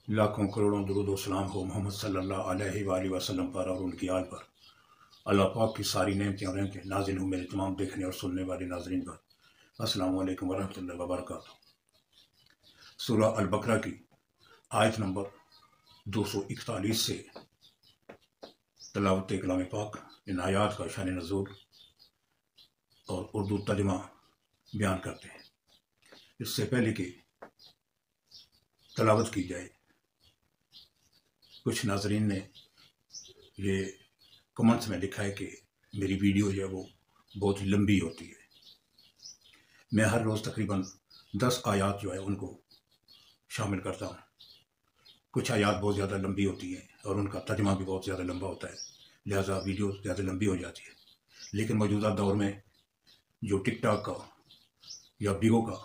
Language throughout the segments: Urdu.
لاکھوں کروڑوں درود و سلام ہو محمد صلی اللہ علیہ وآلہ وسلم پر اور ان کی آل پر۔ اللہ پاک کی ساری نعمتیں اور رحمتیں نازل ہوں میرے تمام دیکھنے اور سننے والے ناظرین پر۔ السلام علیکم ورحمۃ اللہ وبرکاتہ۔ سورہ البقرہ کی آیت نمبر 241 سے تلاوت کلام پاک، ان آیات کا شان نزول اور اردو ترجمہ بیان کرتے ہیں۔ اس سے پہلے کہ تلاوت کی جائے، کچھ ناظرین نے یہ کمنٹس میں لکھا ہے کہ میری ویڈیو جو ہے وہ بہت لمبی ہوتی ہے۔ میں ہر روز تقریباً 10 آیات جو ہے ان کو شامل کرتا ہوں۔ کچھ آیات بہت زیادہ لمبی ہوتی ہیں اور ان کا ترجمہ بھی بہت زیادہ لمبا ہوتا ہے، لہٰذا ویڈیو زیادہ لمبی ہو جاتی ہے۔ لیکن موجودہ دور میں جو ٹک ٹاک کا یا بیگو کا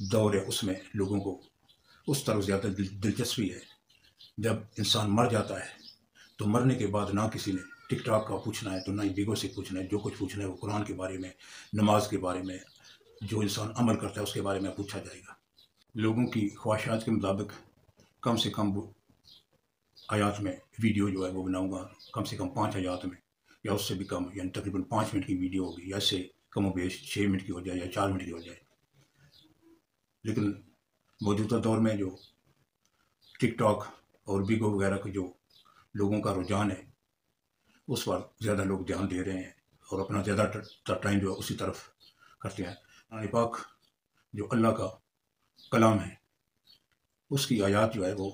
دور ہے، اس میں لوگوں کو اس طرح زیادہ دلچسپی ہے۔ جب انسان مر جاتا ہے تو مرنے کے بعد نہ کسی نے ٹک ٹاک کا پوچھنا ہے تو نہ ہی بیگو سے پوچھنا ہے۔ جو کچھ پوچھنا ہے وہ قرآن کے بارے میں، نماز کے بارے میں، جو انسان عمل کرتا ہے اس کے بارے میں پوچھا جائے گا۔ لوگوں کی خواہشات کے مطابق کم سے کم آیات میں ویڈیو جو ہے وہ بناؤں گا، کم سے کم 5 آیات میں یا اس سے بھی کم، یعنی تقریباً 5 منٹ کی ویڈیو ہوگی، یا اس سے کم و بیش 6 منٹ کی ہو جائے یا 4 منٹ کی ہو جائے۔ لیکن موجودہ دور میں جو ٹک ٹاک اور بیگو وغیرہ کے جو لوگوں کا رجحان ہے، اس پر زیادہ لوگ دھیان دے رہے ہیں اور اپنا زیادہ ٹائم جو ہے اسی طرف کرتے ہیں۔ قرآن پاک جو اللہ کا کلام ہے، اس کی آیات جو ہے وہ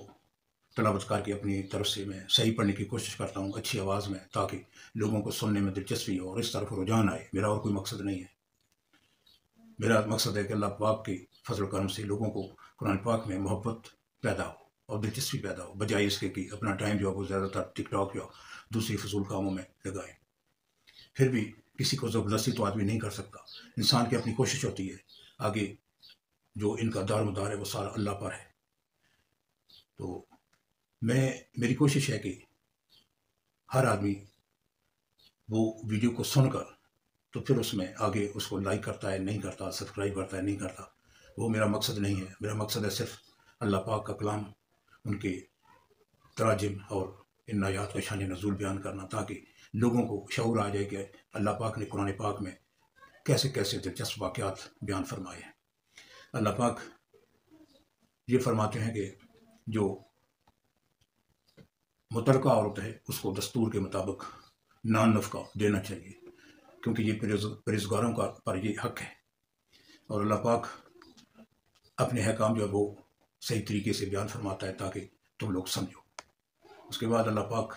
تلاوت کر کے اپنی طرف سے میں صحیح پڑھنے کی کوشش کرتا ہوں اچھی آواز میں، تاکہ لوگوں کو سننے میں دلچسپی ہو اور اس طرف رجحان آئے۔ میرا اور کوئی مقصد نہیں ہے۔ میرا مقصد ہے کہ اللہ پاک کے فضل و کرم سے لوگوں کو قرآن پاک میں محبت پیدا ہو اور دلچسپی پیدا ہو، بجائے اس کے کہ اپنا ٹائم جو ہے وہ زیادہ تر ٹک ٹاک یا دوسری فضول کاموں میں لگائیں۔ پھر بھی کسی کو زبردستی تو آدمی نہیں کر سکتا، انسان کی اپنی کوشش ہوتی ہے۔ آگے جو ان کا دار مدار ہے وہ سارا اللہ پر ہے۔ تو میری کوشش ہے کہ ہر آدمی وہ ویڈیو کو سن کر تو پھر اس میں آگے اس کو لائک کرتا ہے نہیں کرتا، سبسکرائب کرتا ہے نہیں کرتا، وہ میرا مقصد نہیں ہے۔ میرا مقصد ہے صرف اللہ پاک کا کلام، ان کے تراجم اور ان آیات کا شان نزول بیان کرنا، تاکہ لوگوں کو شعور آ جائے کہ اللہ پاک نے قرآن پاک میں کیسے کیسے دلچسپ واقعات بیان فرمائے ہیں۔ اللہ پاک یہ فرماتے ہیں کہ جو متعلقہ عورت ہے اس کو دستور کے مطابق نان نفقہ دینا چاہیے، کیونکہ یہ پرہیزگاروں کا پر یہ حق ہے۔ اور اللہ پاک اپنے احکام جو ہے وہ صحیح طریقے سے بیان فرماتا ہے تاکہ تم لوگ سمجھو۔ اس کے بعد اللہ پاک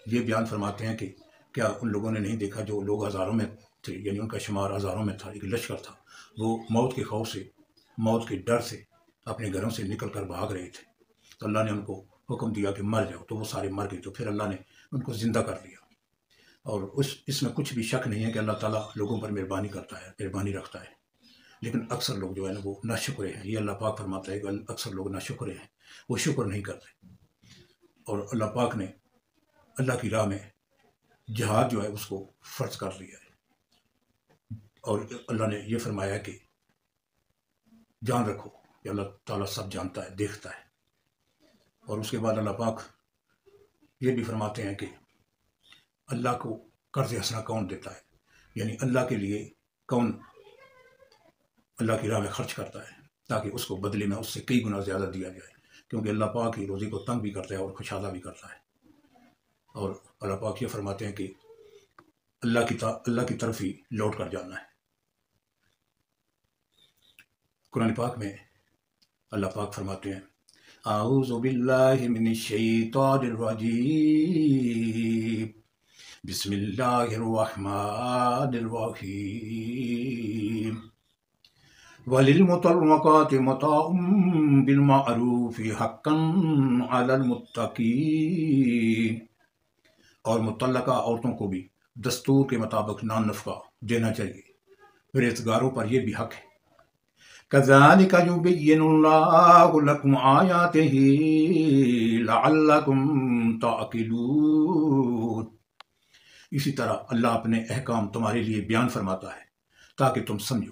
یہ بیان فرماتے ہیں کہ کیا ان لوگوں نے نہیں دیکھا جو لوگ ہزاروں میں تھے، یعنی ان کا شمار ہزاروں میں تھا، ایک لشکر تھا، وہ موت کے خوف سے، موت کے ڈر سے اپنے گھروں سے نکل کر بھاگ رہے تھے، تو اللہ نے ان کو حکم دیا کہ مر جاؤ، تو وہ سارے مر گئے، تو پھر اللہ نے ان کو زندہ کر دیا۔ اور اس میں کچھ بھی شک نہیں ہے کہ اللہ تعالیٰ لوگوں پر مہربانی کرتا ہے، مہربانی رکھتا ہے، لیکن اکثر لوگ جو ہے نا وہ ناشکرے ہیں۔ یہ اللہ پاک فرماتا ہے کہ اکثر لوگ ناشکرے ہیں، وہ شکر نہیں کرتے۔ اور اللہ پاک نے اللہ کی راہ میں جہاد جو ہے اس کو فرض کر دیا ہے، اور اللہ نے یہ فرمایا کہ جان رکھو کہ اللہ تعالیٰ سب جانتا ہے، دیکھتا ہے۔ اور اس کے بعد اللہ پاک یہ بھی فرماتے ہیں کہ اللہ کو قرض حسنہ کون دیتا ہے، یعنی اللہ کے لیے کون اللہ کی راہ میں خرچ کرتا ہے تاکہ اس کو بدلے میں اس سے کئی گنا زیادہ دیا جائے، کیونکہ اللہ پاک ہی روزی کو تنگ بھی کرتا ہے اور خوشادہ بھی کرتا ہے۔ اور اللہ پاک یہ فرماتے ہیں کہ اللہ کی طرف ہی لوٹ کر جانا ہے۔ قرآن پاک میں اللہ پاک فرماتے ہیں اعوذ باللہ من الشیطان الرجیم بسم اللہ الرحمن الرحیم وَلِلْمُطَلَّقَاتِ مَتَاعٌ بِالْمَعْرُوفِ حَقًّا عَلَى الْمُتَّقِينَ، اور متعلقہ عورتوں کو بھی دستور کے مطابق نان نفقہ دینا چاہیے، پرہیزگاروں پر یہ بھی حق ہے۔ كَذَلِكَ يُبَيِّنُ اللَّهُ لَكُمْ آيَاتِهِ لَعَلَّكُمْ تَعْقِلُونَ، اسی طرح اللہ اپنے احکام تمہارے لیے بیان فرماتا ہے تاکہ تم سمجھو۔